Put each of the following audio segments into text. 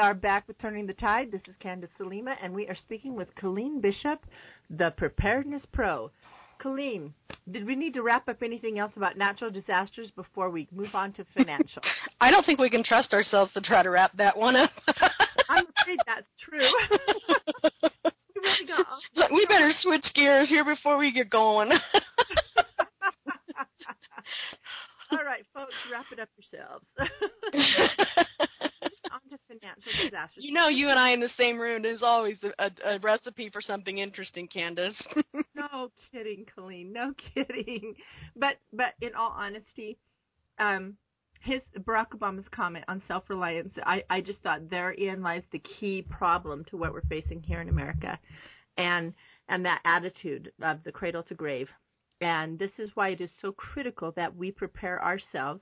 are back with Turning the Tide. This is Candace Salima, and we are speaking with Kellene Bishop, the Preparedness Pro. Kellene, did we need to wrap up anything else about natural disasters before we move on to financial? I don't think we can trust ourselves to try to wrap that one up. I'm afraid that's true. We better switch gears here before we get going. All right, folks, wrap it up yourselves. On to financial disasters. You know, you and I in the same room is always a recipe for something interesting, Candace. No kidding, Kellene. No kidding. But in all honesty, Barack Obama's comment on self-reliance, I just thought therein lies the key problem to what we're facing here in America, and that attitude of the cradle to grave. And this is why it is so critical that we prepare ourselves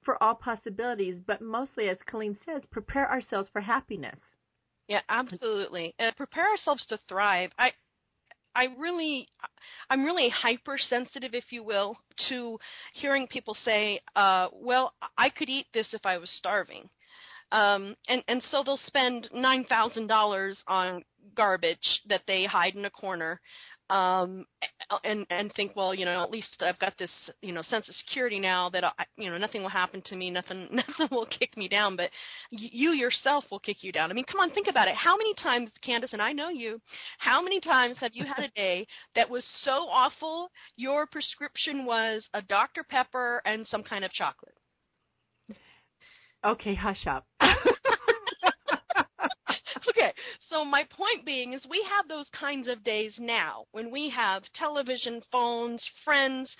for all possibilities, but mostly, as Kellene says, prepare ourselves for happiness. Yeah, absolutely. Prepare ourselves to thrive. I'm really hypersensitive, if you will, to hearing people say, well, I could eat this if I was starving. And so they'll spend $9,000 on garbage that they hide in a corner, and think, well, you know, at least I've got this, you know, sense of security now that nothing will happen to me, nothing will kick me down, but you yourself will kick you down. I mean, come on, think about it. How many times, Candace, and I know you, how many times have you had a day that was so awful your prescription was a Dr. Pepper and some kind of chocolate? Okay, hush up. Okay, so my point being is we have those kinds of days now when we have television, phones, friends,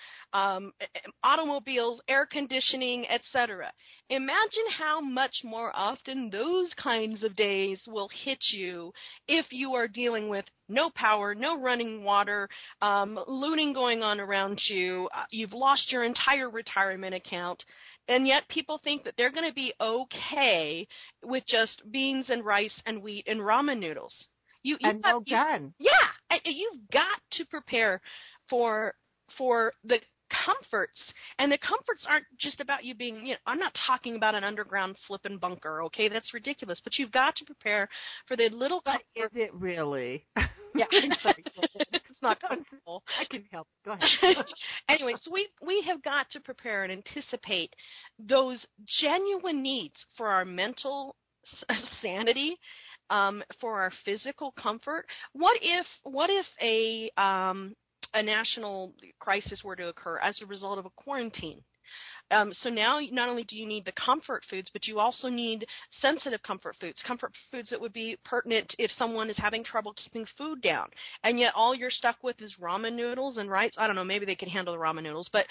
automobiles, air conditioning, etc. Imagine how much more often those kinds of days will hit you if you are dealing with no power, no running water, looting going on around you, you've lost your entire retirement account. And yet people think that they're going to be okay with just beans and rice and wheat and ramen noodles. And no gun. Yeah, you've got to prepare for the comforts. And the comforts aren't just about you being, I'm not talking about an underground flipping bunker, okay? That's ridiculous. But you've got to prepare for the little comfort. Is it really? Yeah, I'm sorry. It's not comfortable. I can help. Go ahead. Anyway, so we have got to prepare and anticipate those genuine needs for our mental sanity, for our physical comfort. What if a national crisis were to occur as a result of a quarantine? So now not only do you need the comfort foods, but you also need sensitive comfort foods that would be pertinent if someone is having trouble keeping food down. And yet all you're stuck with is ramen noodles and rice. I don't know, maybe they can handle the ramen noodles, but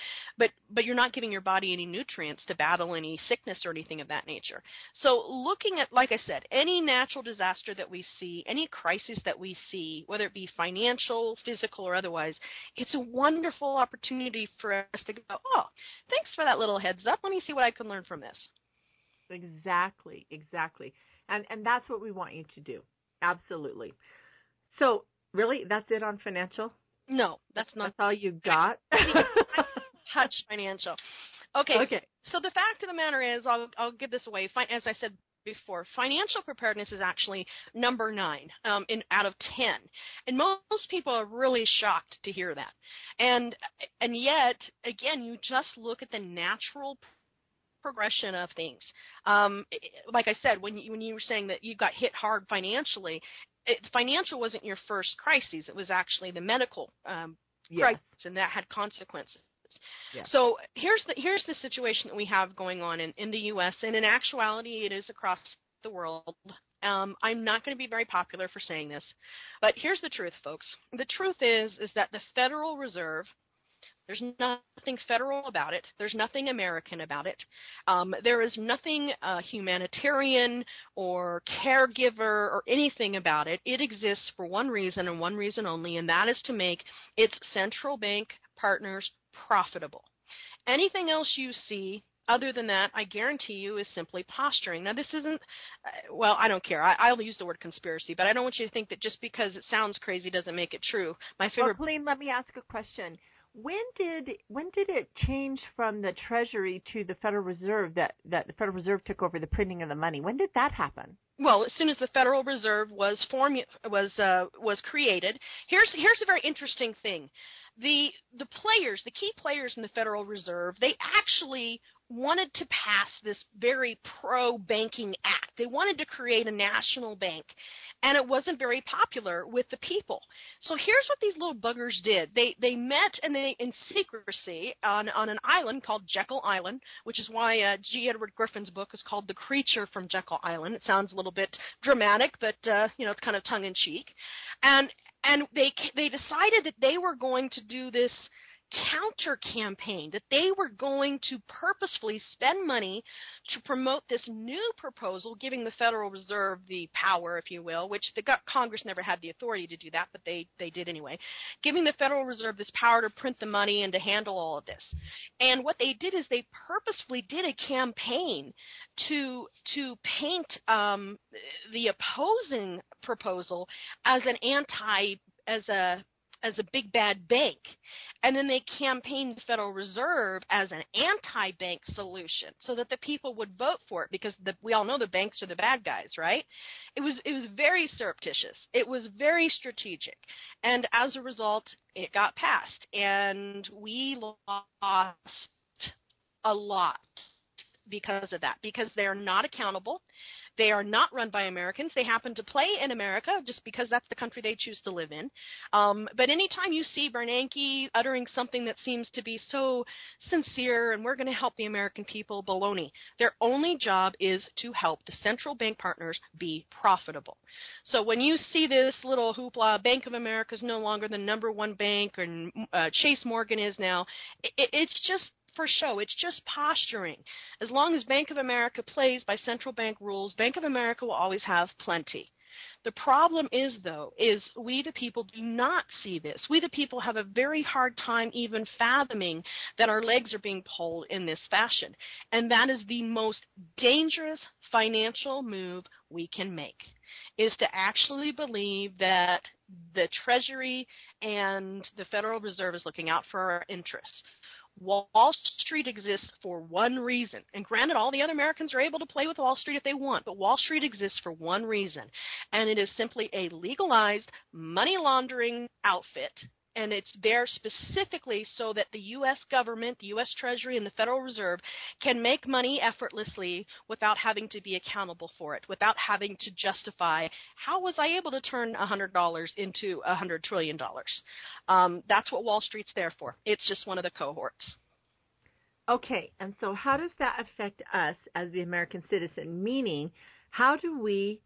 you're not giving your body any nutrients to battle any sickness or anything of that nature. So looking at, like I said, any natural disaster that we see, any crisis that we see, whether it be financial, physical, or otherwise, it's a wonderful opportunity for us to go, oh, thanks for that little heads up. Let me see what I can learn from this. Exactly. And that's what we want you to do. Absolutely. So, really, that's it on financial? No, that's not. That's all you got? Touch financial. Okay. So the fact of the matter is, I'll give this away. As I said before, financial preparedness is actually number 9 out of 10. And most people are really shocked to hear that. And yet, again, you just look at the natural progression of things. Like I said, when you were saying that you got hit hard financially, financial wasn't your first crisis. It was actually the medical crisis, and that had consequences. Yeah. So here's the situation that we have going on in the U.S., and in actuality it is across the world. I'm not going to be very popular for saying this, but here's the truth, folks. The truth is that the Federal Reserve, there's nothing federal about it. There's nothing American about it. There is nothing humanitarian or caregiver or anything about it. It exists for one reason and one reason only, and that is to make its central bank partners profitable. Anything else you see other than that, I guarantee you, is simply posturing. Now, this isn't, well, I don't care. I'll use the word conspiracy, but I don't want you to think that just because it sounds crazy doesn't make it true. My favorite. Well, Kellene, let me ask a question. When did it change from the Treasury to the Federal Reserve that the Federal Reserve took over the printing of the money? When did that happen? Well, as soon as the Federal Reserve was created, here's a very interesting thing. The key players in the Federal Reserve, they actually wanted to pass this very pro-banking act. They wanted to create a national bank, and it wasn't very popular with the people. So here's what these little buggers did. They met in secrecy on an island called Jekyll Island, which is why G. Edward Griffin's book is called The Creature from Jekyll Island. It sounds a little bit dramatic, but it's kind of tongue-in-cheek. And they decided that they were going to do this counter campaign, that they were going to purposefully spend money to promote this new proposal, giving the Federal Reserve the power, if you will, which the Congress never had the authority to do that, but they did anyway, giving the Federal Reserve this power to print the money and to handle all of this. And what they did is they purposefully did a campaign to paint the opposing proposal as a big bad bank. And then they campaigned the Federal Reserve as an anti-bank solution so that the people would vote for it, because we all know the banks are the bad guys, right? It was very surreptitious. It was very strategic. And as a result, it got passed. And we lost a lot because of that, because they're not accountable. They are not run by Americans. They happen to play in America just because that's the country they choose to live in. But anytime you see Bernanke uttering something that seems to be so sincere and we're going to help the American people, baloney. Their only job is to help the central bank partners be profitable. So when you see this little hoopla, Bank of America is no longer the number one bank, and Chase Morgan is now, it's just for show. It's just posturing. As long as Bank of America plays by central bank rules, Bank of America will always have plenty. The problem is, though, we the people do not see this. We the people have a very hard time even fathoming that our legs are being pulled in this fashion. And that is the most dangerous financial move we can make, is to actually believe that the Treasury and the Federal Reserve is looking out for our interests. Wall Street exists for one reason. And granted, all the other Americans are able to play with Wall Street if they want, but Wall Street exists for one reason, and it is simply a legalized money laundering outfit. And it's there specifically so that the U.S. government, the U.S. Treasury, and the Federal Reserve can make money effortlessly without having to be accountable for it, without having to justify, how was I able to turn $100 into $100 trillion? That's what Wall Street's there for. It's just one of the cohorts. Okay, and so how does that affect us as the American citizen? Meaning, how do we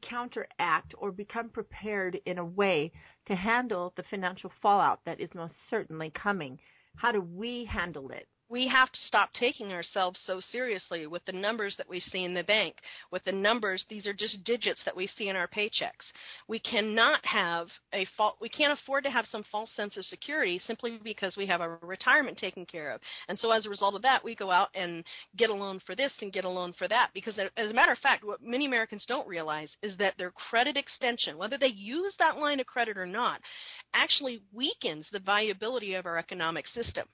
counteract or become prepared in a way to handle the financial fallout that is most certainly coming? How do we handle it? We have to stop taking ourselves so seriously with the numbers that we see in the bank, with the numbers. These are just digits that we see in our paychecks. We cannot have we can't afford to have some false sense of security simply because we have our retirement taken care of. And so as a result of that, we go out and get a loan for this and get a loan for that, because as a matter of fact, what many Americans don't realize is that their credit extension, whether they use that line of credit or not, actually weakens the viability of our economic system.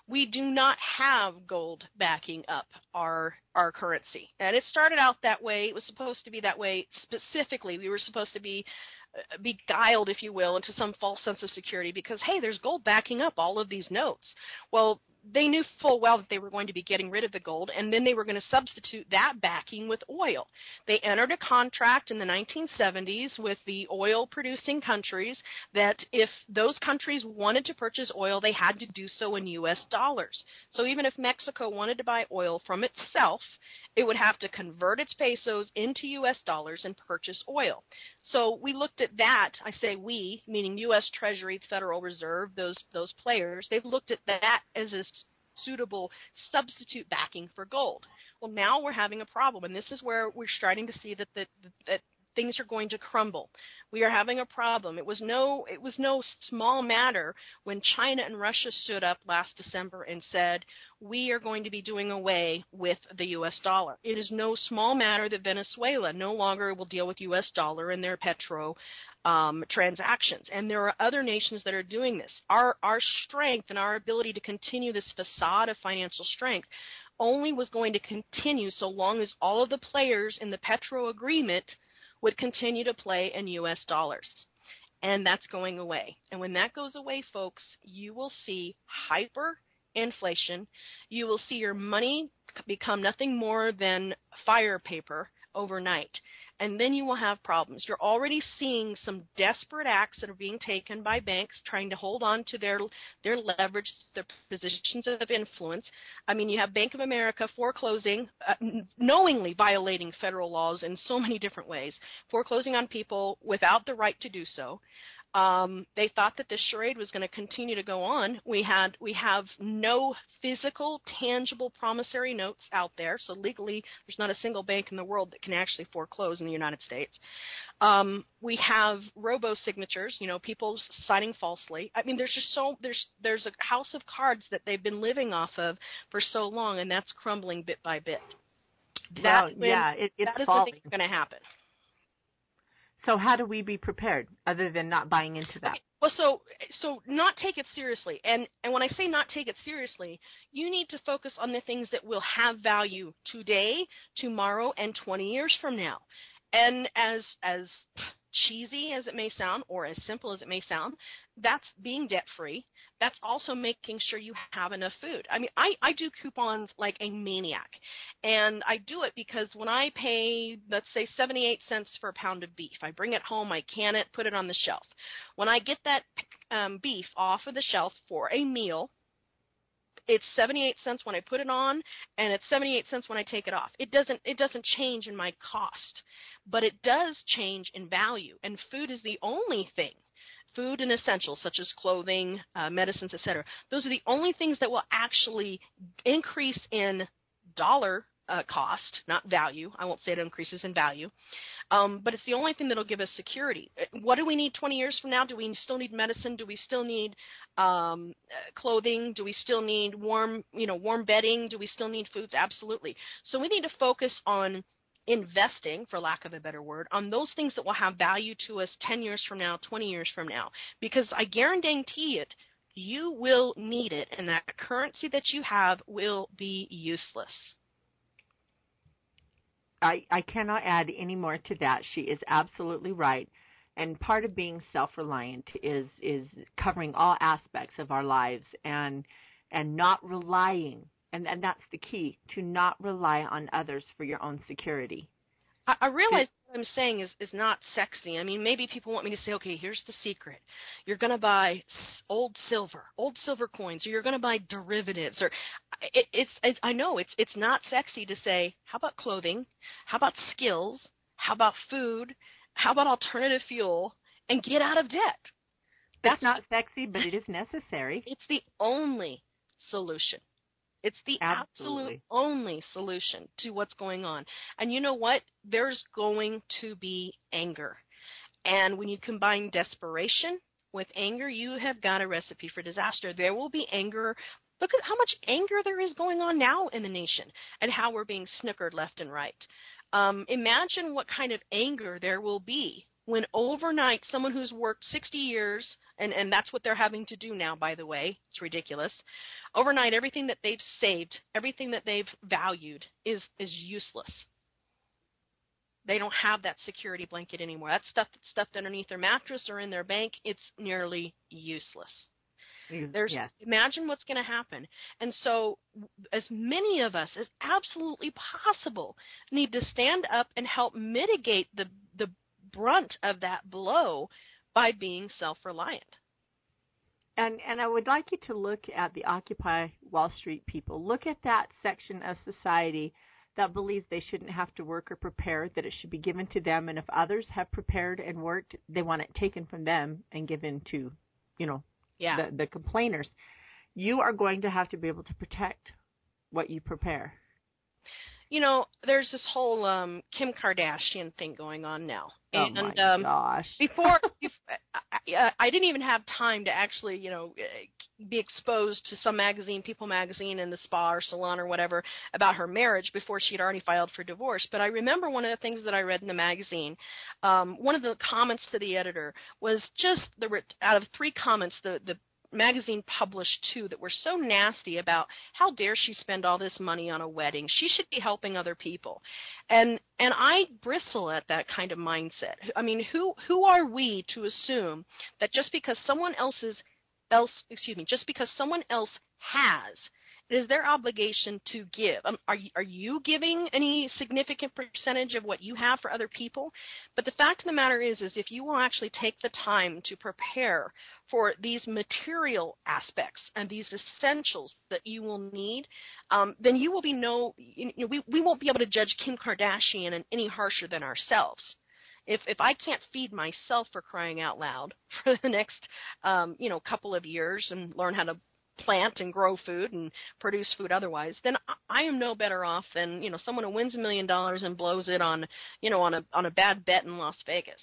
We do not have gold backing up our currency. And it started out that way. It was supposed to be that way specifically. We were supposed to be beguiled, if you will, into some false sense of security because, hey, there's gold backing up all of these notes. Well, they knew full well that they were going to be getting rid of the gold, and then they were going to substitute that backing with oil. They entered a contract in the 1970s with the oil-producing countries that if those countries wanted to purchase oil, they had to do so in U.S. dollars. So even if Mexico wanted to buy oil from itself, it would have to convert its pesos into U.S. dollars and purchase oil. So we looked at that. I say we, meaning U.S. Treasury, Federal Reserve, those players. They've looked at that as a suitable substitute backing for gold. Well, now we're having a problem, and this is where we're starting to see that things are going to crumble. We are having a problem. It was no small matter when China and Russia stood up last December and said, we are going to be doing away with the U.S. dollar. It is no small matter that Venezuela no longer will deal with U.S. dollar in their petro transactions. And there are other nations that are doing this. Our strength and our ability to continue this facade of financial strength only was going to continue so long as all of the players in the petro agreement would continue to play in U.S. dollars. And that's going away. And when that goes away, folks, you will see hyperinflation. You will see your money become nothing more than fire paper overnight. And then you will have problems. You're already seeing some desperate acts that are being taken by banks trying to hold on to their leverage, their positions of influence. I mean, you have Bank of America foreclosing, knowingly violating federal laws in so many different ways, foreclosing on people without the right to do so. They thought that this charade was going to continue to go on. We have no physical, tangible promissory notes out there, so legally there's not a single bank in the world that can actually foreclose in the United States. We have robo-signatures, people signing falsely. I mean, there's a house of cards that they've been living off of for so long, and that's crumbling bit by bit. It's that is falling. what's going to happen. So how do we be prepared other than not buying into that? Okay. Well, so not take it seriously. And when I say not take it seriously, you need to focus on the things that will have value today, tomorrow, and 20 years from now. And as cheesy as it may sound, or as simple as it may sound, that's being debt-free. That's also making sure you have enough food. I mean, I do coupons like a maniac, and I do it because when I pay, let's say, 78 cents for a pound of beef, I bring it home, I can it, put it on the shelf. When I get that beef off of the shelf for a meal, it's 78 cents when I put it on, and it's 78 cents when I take it off. It doesn't change in my cost, but it does change in value, and food is the only thing. Food and essentials such as clothing, medicines, etc. Those are the only things that will actually increase in dollar cost, not value. I won't say it increases in value, but it's the only thing that will give us security. What do we need 20 years from now? Do we still need medicine? Do we still need clothing? Do we still need warm bedding? Do we still need foods? Absolutely. So we need to focus on investing, for lack of a better word, on those things that will have value to us 10 years from now, 20 years from now. Because I guarantee it, you will need it, and that currency that you have will be useless. I cannot add any more to that. She is absolutely right. And part of being self-reliant is covering all aspects of our lives and not relying. And that's the key, to not rely on others for your own security. I realize what I'm saying is not sexy. I mean, maybe people want me to say, okay, here's the secret. You're going to buy old silver coins, or you're going to buy derivatives. Or I know it's not sexy to say, how about clothing? How about skills? How about food? How about alternative fuel? And get out of debt. That's not sexy, but it is necessary. It's the only solution. It's the absolute only solution to what's going on. And you know what? There's going to be anger. And when you combine desperation with anger, you have got a recipe for disaster. There will be anger. Look at how much anger there is going on now in the nation and how we're being snookered left and right. Imagine what kind of anger there will be when overnight someone who's worked 60 years, and that's what they're having to do now, by the way, it's ridiculous, overnight everything that they've saved, everything that they've valued is useless. They don't have that security blanket anymore. That stuff that's stuffed underneath their mattress or in their bank, it's nearly useless. Yes. Imagine what's going to happen. And so as many of us as absolutely possible need to stand up and help mitigate the brunt of that blow by being self-reliant. And I would like you to look at the Occupy Wall Street people. Look at that section of society that believes they shouldn't have to work or prepare, that it should be given to them. And if others have prepared and worked, they want it taken from them and given to, the complainers. You are going to have to be able to protect what you prepare. There's this whole Kim Kardashian thing going on now. Oh, my gosh. Before I didn't even have time to actually, be exposed to some magazine, People magazine and the spa or salon or whatever, about her marriage before she had already filed for divorce. But I remember one of the things that I read in the magazine, one of the comments to the editor was just, out of 3 comments, the magazine published 2 that were so nasty about how dare she spend all this money on a wedding. She should be helping other people. And I bristle at that kind of mindset. I mean, who are we to assume that just because someone else has, it is their obligation to give. Are you giving any significant percentage of what you have for other people? But the fact of the matter is if you will actually take the time to prepare for these material aspects and these essentials that you will need, then you will be we won't be able to judge Kim Kardashian any harsher than ourselves. If I can't feed myself, for crying out loud, for the next couple of years and learn how to plant and grow food and produce food otherwise, then I am no better off than someone who wins $1 million and blows it on a bad bet in Las Vegas.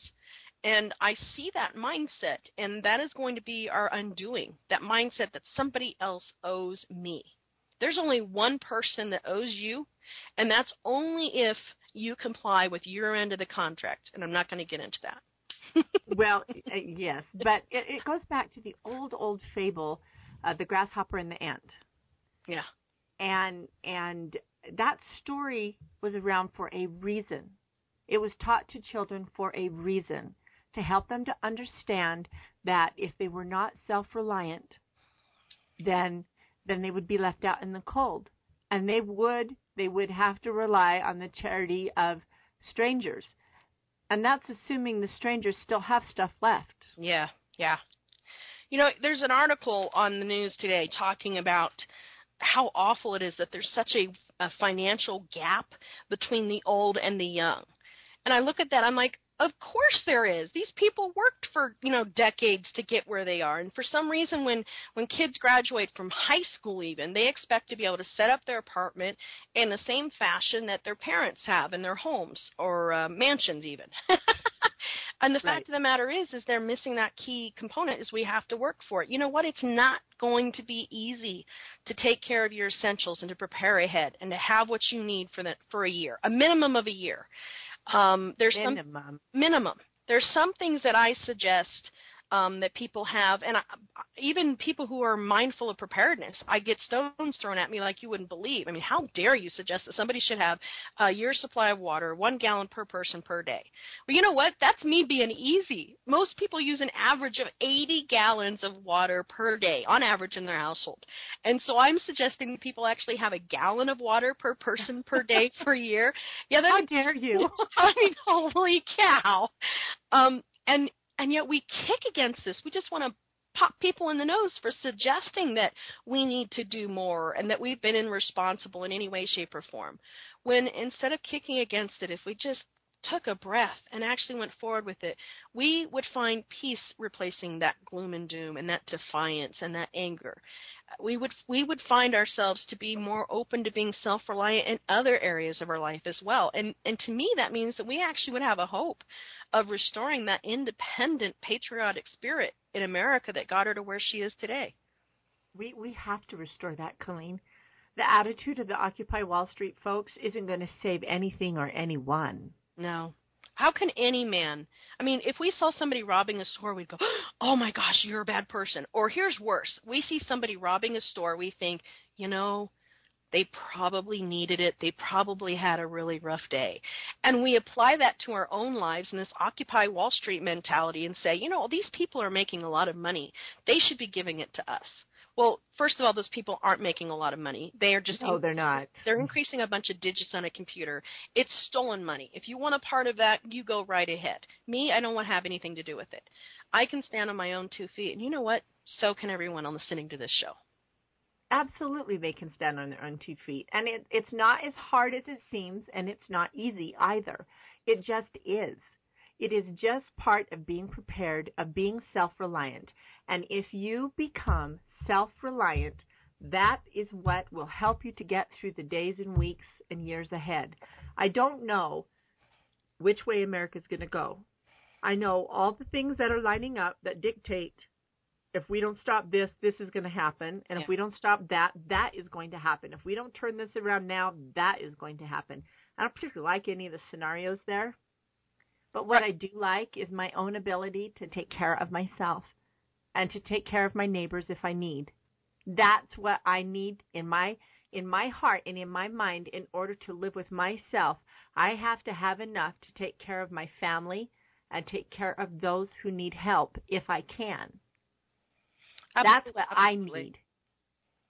And I see that mindset, and that is going to be our undoing, that mindset that somebody else owes me. There's only one person that owes you, and that's only if you comply with your end of the contract, and I'm not going to get into that. Well, yes, but it goes back to the old fable, the grasshopper and the ant. Yeah. And that story was around for a reason. It was taught to children for a reason, to help them to understand that if they were not self-reliant, then they would be left out in the cold. And they would have to rely on the charity of strangers. And that's assuming the strangers still have stuff left. Yeah. There's an article on the news today talking about how awful it is that there's such a financial gap between the old and the young. And I look at that, I'm like, of course there is. These people worked for, decades to get where they are. And for some reason, when kids graduate from high school even, they expect to be able to set up their apartment in the same fashion that their parents have in their homes or mansions even. And the fact of the matter is they're missing that key component is we have to work for it. You know what? It's not going to be easy to take care of your essentials and to prepare ahead and to have what you need for a year, a minimum of a year. Minimum. There's some things that I suggest that people have, and even people who are mindful of preparedness, I get stones thrown at me like you wouldn't believe. I mean, how dare you suggest that somebody should have a year's supply of water, 1 gallon per person per day? Well, you know what? That's me being easy. Most people use an average of 80 gallons of water per day, on average in their household. And so I'm suggesting that people actually have a gallon of water per person per day for a year. Yeah, how dare you? I mean, holy cow. And yet we kick against this. We just want to pop people in the nose for suggesting that we need to do more and that we've been irresponsible in any way, shape, or form. When instead of kicking against it, if we just took a breath and actually went forward with it, we would find peace replacing that gloom and doom and that defiance and that anger. We would find ourselves to be more open to being self-reliant in other areas of our life as well. And to me, that means that we actually would have a hope of restoring that independent, patriotic spirit in America that got her to where she is today. We have to restore that, Kellene. The attitude of the Occupy Wall Street folks isn't going to save anything or anyone. No. How can any man, I mean, if we saw somebody robbing a store, we'd go, oh my gosh, you're a bad person. Or here's worse. We see somebody robbing a store, we think, they probably needed it. They probably had a really rough day. And we apply that to our own lives in this Occupy Wall Street mentality and say, these people are making a lot of money. They should be giving it to us. Well, first of all, those people aren't making a lot of money. They are just they're not. They're increasing a bunch of digits on a computer. It's stolen money. If you want a part of that, you go right ahead. Me, I don't want to have anything to do with it. I can stand on my own 2 feet, and you know what? So can everyone listening to this show. Absolutely, they can stand on their own 2 feet. And it's not as hard as it seems, and it's not easy either. It just is. It is just part of being prepared, of being self-reliant. And if you become self-reliant, That is what will help you to get through the days and weeks and years ahead. I don't know which way America is going to go. I know all the things that are lining up that dictate if we don't stop this, this is going to happen. And if we don't stop that, that is going to happen. If we don't turn this around now, that is going to happen. I don't particularly like any of the scenarios there. But what I do like is my own ability to take care of myself and to take care of my neighbors if I need. That's what I need in my heart and in my mind in order to live with myself. I have to have enough to take care of my family and take care of those who need help if I can. That's what I need.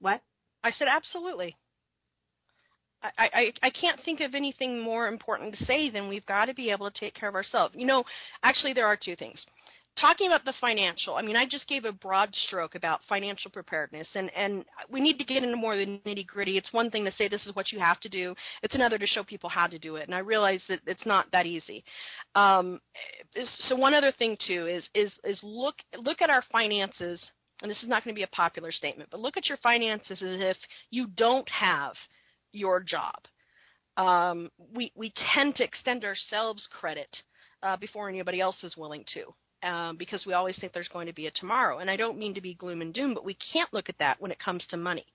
What? I said absolutely. I can't think of anything more important to say than we've got to be able to take care of ourselves. You know, actually there are two things. Talking about the financial, I mean, I just gave a broad stroke about financial preparedness, and we need to get into more of the nitty-gritty. It's one thing to say this is what you have to do. It's another to show people how to do it, and I realize that it's not that easy. So one other thing, too, is look at our finances, and this is not going to be a popular statement, but look at your finances as if you don't have your job. We tend to extend ourselves credit before anybody else is willing to. Because we always think there's going to be a tomorrow. And I don't mean to be gloom and doom, but we can't look at that when it comes to money.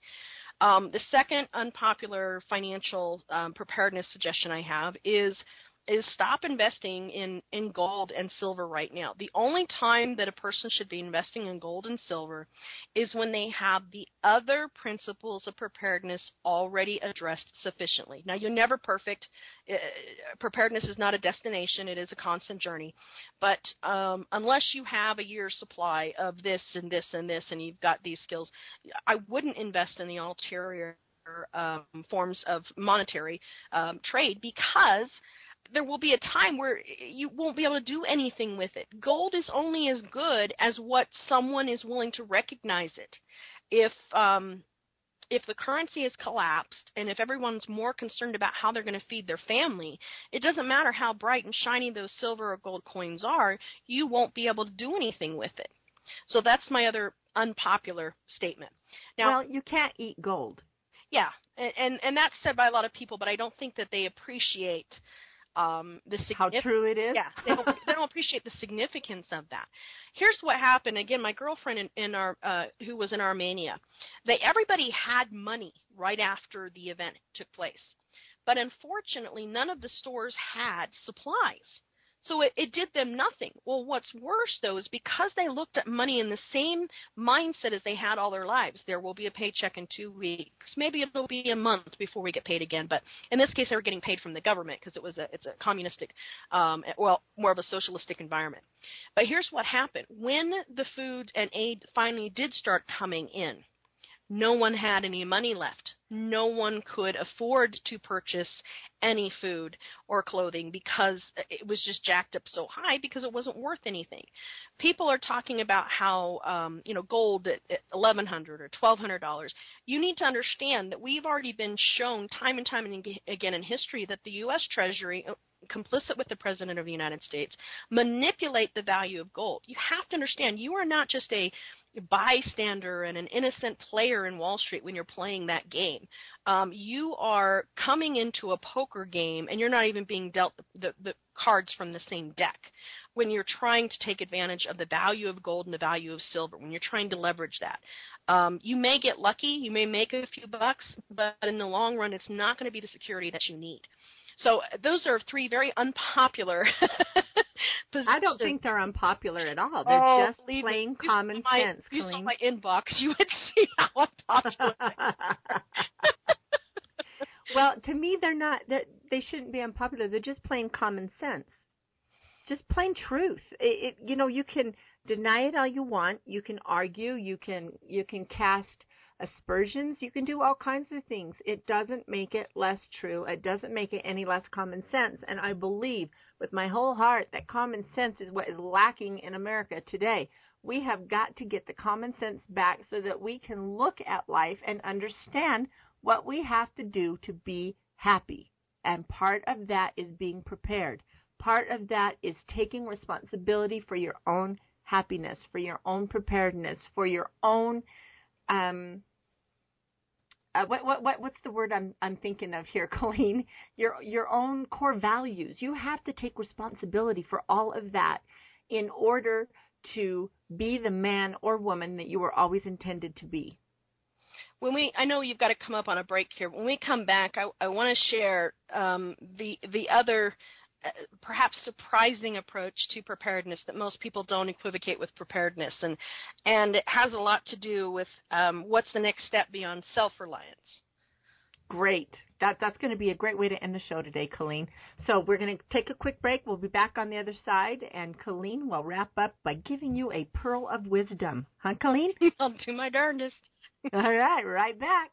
The second unpopular financial preparedness suggestion I have is stop investing in gold and silver right now. The only time that a person should be investing in gold and silver is when they have the other principles of preparedness already addressed sufficiently. Now, you're never perfect. Preparedness is not a destination. It is a constant journey. But unless you have a year's supply of this and this and this and you've got these skills, I wouldn't invest in the ulterior forms of monetary trade, because there will be a time where you won't be able to do anything with it. Gold is only as good as what someone is willing to recognize it. If the currency is collapsed and if everyone's more concerned about how they're going to feed their family, it doesn't matter how bright and shiny those silver or gold coins are, you won't be able to do anything with it. So that's my other unpopular statement. Now, well, you can't eat gold. Yeah, and that's said by a lot of people, but I don't think that they appreciate how true it is. Yeah, they don't appreciate the significance of that. Here's what happened. Again, my girlfriend who was in Armenia, everybody had money right after the event took place, but unfortunately, none of the stores had supplies. So it did them nothing. Well, what's worse, though, is because they looked at money in the same mindset as they had all their lives. There will be a paycheck in 2 weeks. Maybe it'll be a month before we get paid again. But in this case, they were getting paid from the government because it's a communistic, more of a socialistic environment. But here's what happened. When the food and aid finally did start coming in, no one had any money left. No one could afford to purchase any food or clothing because it was just jacked up so high because it wasn't worth anything. People are talking about how, gold at $1,100 or $1,200. You need to understand that we've already been shown time and time again in history that the U.S. Treasury, complicit with the President of the United States, manipulate the value of gold. You have to understand, you are not just a bystander and an innocent player in Wall Street when you're playing that game. You are coming into a poker game and you're not even being dealt the cards from the same deck when you're trying to take advantage of the value of gold and the value of silver, when you're trying to leverage that. You may get lucky, you may make a few bucks, but in the long run it's not going to be the security that you need. So those are three very unpopular positions. I don't think they're unpopular at all. They're just plain common sense. If you saw my inbox, you would see how unpopular they are. Well, to me, they shouldn't be unpopular. They're just plain common sense. Just plain truth. You can deny it all you want. You can argue. You can cast aspersions. You can do all kinds of things. It doesn't make it less true. It doesn't make it any less common sense. And I believe with my whole heart that common sense is what is lacking in America today. We have got to get the common sense back so that we can look at life and understand what we have to do to be happy. And part of that is being prepared. Part of that is taking responsibility for your own happiness, for your own preparedness, for your own what's the word I'm thinking of here, Kellene? Your own core values. You have to take responsibility for all of that in order to be the man or woman that you were always intended to be. I know you've got to come up on a break here. When we come back, I want to share the other perhaps surprising approach to preparedness that most people don't equivocate with preparedness, and it has a lot to do with what's the next step beyond self-reliance. Great. That's going to be a great way to end the show today, Kellene. So we're going to take a quick break. We'll be back on the other side, and Kellene will wrap up by giving you a pearl of wisdom. Huh, Kellene? I'll do my darndest. All right, right back.